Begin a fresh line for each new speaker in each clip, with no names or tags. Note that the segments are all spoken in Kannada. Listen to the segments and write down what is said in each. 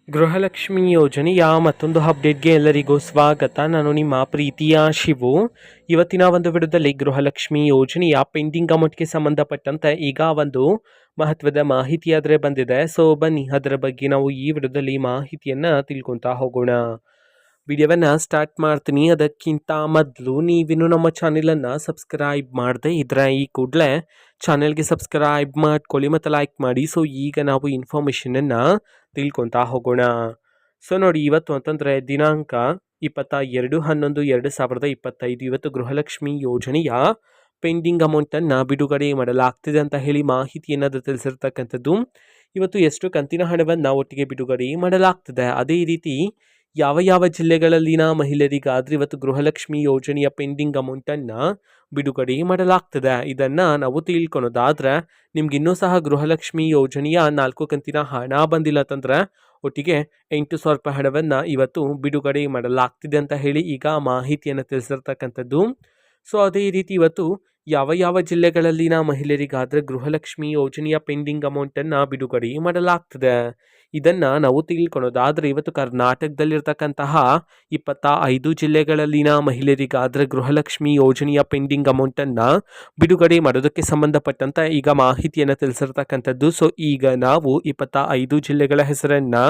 ಗೃಹಲಕ್ಷ್ಮಿ ಯೋಜನೆಯ ಮತ್ತೊಂದು ಅಪ್ಡೇಟ್ಗೆ ಎಲ್ಲರಿಗೂ ಸ್ವಾಗತ. ನಾನು ನಿಮ್ಮ ಪ್ರೀತಿಯ ಶಿವು. ಇವತ್ತಿನ ಒಂದು ವಿಡಿಯೋದಲ್ಲಿ ಗೃಹಲಕ್ಷ್ಮಿ ಯೋಜನೆಯ ಪೆಂಡಿಂಗ್ ಅಮೌಂಟ್ಗೆ ಸಂಬಂಧಪಟ್ಟಂತೆ ಈಗ ಒಂದು ಮಹತ್ವದ ಮಾಹಿತಿ ಆದರೆ ಬಂದಿದೆ. ಸೊ ಬನ್ನಿ ಅದರ ಬಗ್ಗೆ ನಾವು ಈ ವಿಡಿಯೋದಲ್ಲಿ ಮಾಹಿತಿಯನ್ನು ತಿಳ್ಕೊತಾ ಹೋಗೋಣ. ವಿಡಿಯೋವನ್ನು ಸ್ಟಾರ್ಟ್ ಮಾಡ್ತೀನಿ. ಅದಕ್ಕಿಂತ ಮೊದಲು ನೀವಿನ್ನು ನಮ್ಮ ಚಾನೆಲನ್ನು ಸಬ್ಸ್ಕ್ರೈಬ್ ಮಾಡದೆ ಇದ್ರೆ ಈ ಕೂಡಲೇ ಚಾನೆಲ್ಗೆ ಸಬ್ಸ್ಕ್ರೈಬ್ ಮಾಡ್ಕೊಳ್ಳಿ ಮತ್ತು ಲೈಕ್ ಮಾಡಿ. ಸೊ ಈಗ ನಾವು ಇನ್ಫಾರ್ಮೇಷನನ್ನು ತಿಳ್ಕೊತಾ ಹೋಗೋಣ. ಸೊ ನೋಡಿ, ಇವತ್ತು ಅಂತಂದರೆ ದಿನಾಂಕ 22/11/2025. ಇವತ್ತು ಗೃಹಲಕ್ಷ್ಮಿ ಯೋಜನೆಯ ಪೆಂಡಿಂಗ್ ಅಮೌಂಟನ್ನು ಬಿಡುಗಡೆ ಮಾಡಲಾಗ್ತಿದೆ ಅಂತ ಹೇಳಿ ಮಾಹಿತಿಯನ್ನು ತಿಳಿಸಿರ್ತಕ್ಕಂಥದ್ದು. ಇವತ್ತು ಎಷ್ಟು ಕಂತಿನ ಹಣವನ್ನು ಒಟ್ಟಿಗೆ ಬಿಡುಗಡೆ ಮಾಡಲಾಗ್ತದೆ, ಅದೇ ರೀತಿ ಯಾವ ಯಾವ ಜಿಲ್ಲೆಗಳಲ್ಲಿನ ಮಹಿಳೆಯರಿಗಾದ್ರೆ ಇವತ್ತು ಗೃಹಲಕ್ಷ್ಮಿ ಯೋಜನೆಯ ಪೆಂಡಿಂಗ್ ಅಮೌಂಟನ್ನು ಬಿಡುಗಡೆ ಮಾಡಲಾಗ್ತದೆ, ಇದನ್ನು ನಾವು ತಿಳ್ಕೊಳೋದಾದ್ರೆ ನಿಮ್ಗೆ ಇನ್ನೂ ಸಹ ಗೃಹಲಕ್ಷ್ಮಿ ಯೋಜನೆಯ 4 ಕಂತಿನ ಹಣ ಬಂದಿಲ್ಲ ಅಂತಂದ್ರೆ ಒಟ್ಟಿಗೆ 8,000 ರೂಪಾಯಿ ಹಣವನ್ನು ಇವತ್ತು ಬಿಡುಗಡೆ ಮಾಡಲಾಗ್ತಿದೆ ಅಂತ ಹೇಳಿ ಈಗ ಮಾಹಿತಿಯನ್ನು ತಿಳಿಸಿರ್ತಕ್ಕಂಥದ್ದು. ಸೊ ಅದೇ ರೀತಿ ಇವತ್ತು ಯಾವ ಯಾವ ಜಿಲ್ಲೆಗಳಲ್ಲಿನ ಮಹಿಳೆಯರಿಗಾದ್ರೆ ಗೃಹಲಕ್ಷ್ಮಿ ಯೋಜನೆಯ ಪೆಂಡಿಂಗ್ ಅಮೌಂಟನ್ನು ಬಿಡುಗಡೆ ಮಾಡಲಾಗ್ತದೆ, ಇದನ್ನು ನಾವು ತಿಳ್ಕೊಳೋದಾದರೆ ಇವತ್ತು ಕರ್ನಾಟಕದಲ್ಲಿರ್ತಕ್ಕಂತಹ 25 ಜಿಲ್ಲೆಗಳಲ್ಲಿನ ಮಹಿಳೆಯರಿಗಾದರೆ ಗೃಹಲಕ್ಷ್ಮಿ ಯೋಜನೆಯ ಪೆಂಡಿಂಗ್ ಅಮೌಂಟನ್ನು ಬಿಡುಗಡೆ ಮಾಡೋದಕ್ಕೆ ಸಂಬಂಧಪಟ್ಟಂತೆ ಈಗ ಮಾಹಿತಿಯನ್ನು ತಿಳಿಸಿರ್ತಕ್ಕಂಥದ್ದು. ಸೊ ಈಗ ನಾವು 25 ಜಿಲ್ಲೆಗಳ ಹೆಸರನ್ನು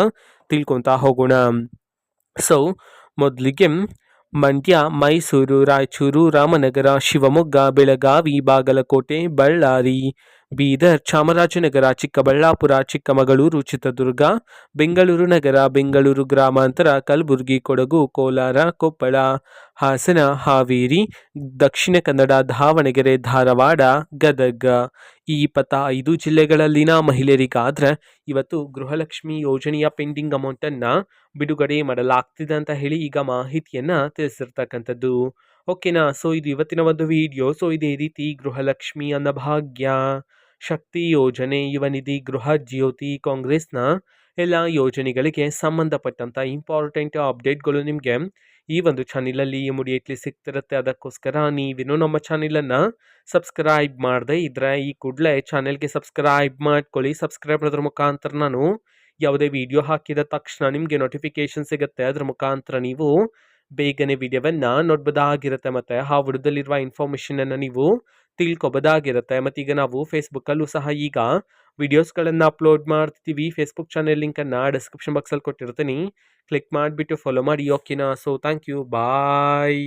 ತಿಳ್ಕೊತಾ ಹೋಗೋಣ. ಸೊ ಮೊದಲಿಗೆ ಮಂಡ್ಯ, ಮೈಸೂರು, ರಾಯಚೂರು, ರಾಮನಗರ, ಶಿವಮೊಗ್ಗ, ಬೆಳಗಾವಿ, ಬಾಗಲಕೋಟೆ, ಬಳ್ಳಾರಿ, ಬೀದರ್, ಚಾಮರಾಜನಗರ, ಚಿಕ್ಕಬಳ್ಳಾಪುರ, ಚಿಕ್ಕಮಗಳೂರು, ಚಿತ್ರದುರ್ಗ, ಬೆಂಗಳೂರು ನಗರ, ಬೆಂಗಳೂರು ಗ್ರಾಮಾಂತರ, ಕಲಬುರಗಿ, ಕೊಡಗು, ಕೋಲಾರ, ಕೊಪ್ಪಳ, ಹಾಸನ, ಹಾವೇರಿ, ದಕ್ಷಿಣ ಕನ್ನಡ, ದಾವಣಗೆರೆ, ಧಾರವಾಡ, ಗದಗ, ಈ 25 ಜಿಲ್ಲೆಗಳಲ್ಲಿನ ಮಹಿಳೆಯರಿಗಾದ್ರೆ ಇವತ್ತು ಗೃಹಲಕ್ಷ್ಮಿ ಯೋಜನೆಯ ಪೆಂಡಿಂಗ್ ಅಮೌಂಟನ್ನು ಬಿಡುಗಡೆ ಮಾಡಲಾಗ್ತಿದೆ ಅಂತ ಹೇಳಿ ಈಗ ಮಾಹಿತಿಯನ್ನು ತಿಳಿಸಿರ್ತಕ್ಕಂಥದ್ದು. ಓಕೆನಾ. ಸೊ ಇದು ಇವತ್ತಿನ ಒಂದು ವಿಡಿಯೋ. ಸೊ ಇದೇ ರೀತಿ ಗೃಹಲಕ್ಷ್ಮಿ, ಅನ್ನಭಾಗ್ಯ, ಶಕ್ತಿ ಯೋಜನೆ, ಯುವ ನಿಧಿ, ಗೃಹ ಜ್ಯೋತಿ, ಕಾಂಗ್ರೆಸ್ನ ಎಲ್ಲ ಯೋಜನೆಗಳಿಗೆ ಸಂಬಂಧಪಟ್ಟಂಥ ಇಂಪಾರ್ಟೆಂಟ್ ಅಪ್ಡೇಟ್ಗಳು ನಿಮಗೆ ಈ ಒಂದು ಚಾನಲಲ್ಲಿ ಇಮಿಡಿಯೇಟ್ಲಿ ಸಿಗ್ತಿರುತ್ತೆ. ಅದಕ್ಕೋಸ್ಕರ ನೀವಿನ್ನೂ ನಮ್ಮ ಚಾನಲನ್ನು ಸಬ್ಸ್ಕ್ರೈಬ್ ಮಾಡದೆ ಇದ್ರೆ ಈ ಕೂಡಲೇ ಚಾನೆಲ್ಗೆ ಸಬ್ಸ್ಕ್ರೈಬ್ ಮಾಡ್ಕೊಳ್ಳಿ. ಸಬ್ಸ್ಕ್ರೈಬ್ ಮಾಡೋದ್ರ ಮುಖಾಂತರ ನಾನು ಯಾವುದೇ ವಿಡಿಯೋ ಹಾಕಿದ ತಕ್ಷಣ ನಿಮಗೆ ನೋಟಿಫಿಕೇಶನ್ ಸಿಗುತ್ತೆ. ಅದರ ಮುಖಾಂತರ ನೀವು ಬೇಗನೆ ವಿಡಿಯೋವನ್ನು ನೋಡ್ಬೋದಾಗಿರುತ್ತೆ ಮತ್ತು ಆ ವಿಡಿಯೋದಲ್ಲಿರುವ ಇನ್ಫಾರ್ಮೇಷನನ್ನು ನೀವು ತಿಳ್ಕೊಬೋದಾಗಿರುತ್ತೆ. ಮತ್ತು ಈಗ ನಾವು ಫೇಸ್ಬುಕ್ಕಲ್ಲೂ ಸಹ ಈಗ ವಿಡಿಯೋಸ್ಗಳನ್ನು ಅಪ್ಲೋಡ್ ಮಾಡ್ತಿದ್ದೀವಿ. ಫೇಸ್ಬುಕ್ ಚಾನೆಲ್ ಲಿಂಕನ್ನು ಡಿಸ್ಕ್ರಿಪ್ಷನ್ ಬಾಕ್ಸಲ್ಲಿ ಕೊಟ್ಟಿರ್ತೀನಿ, ಕ್ಲಿಕ್ ಮಾಡಿಬಿಟ್ಟು ಫಾಲೋ ಮಾಡಿ. ಓಕೆನಾ. So thank you, bye.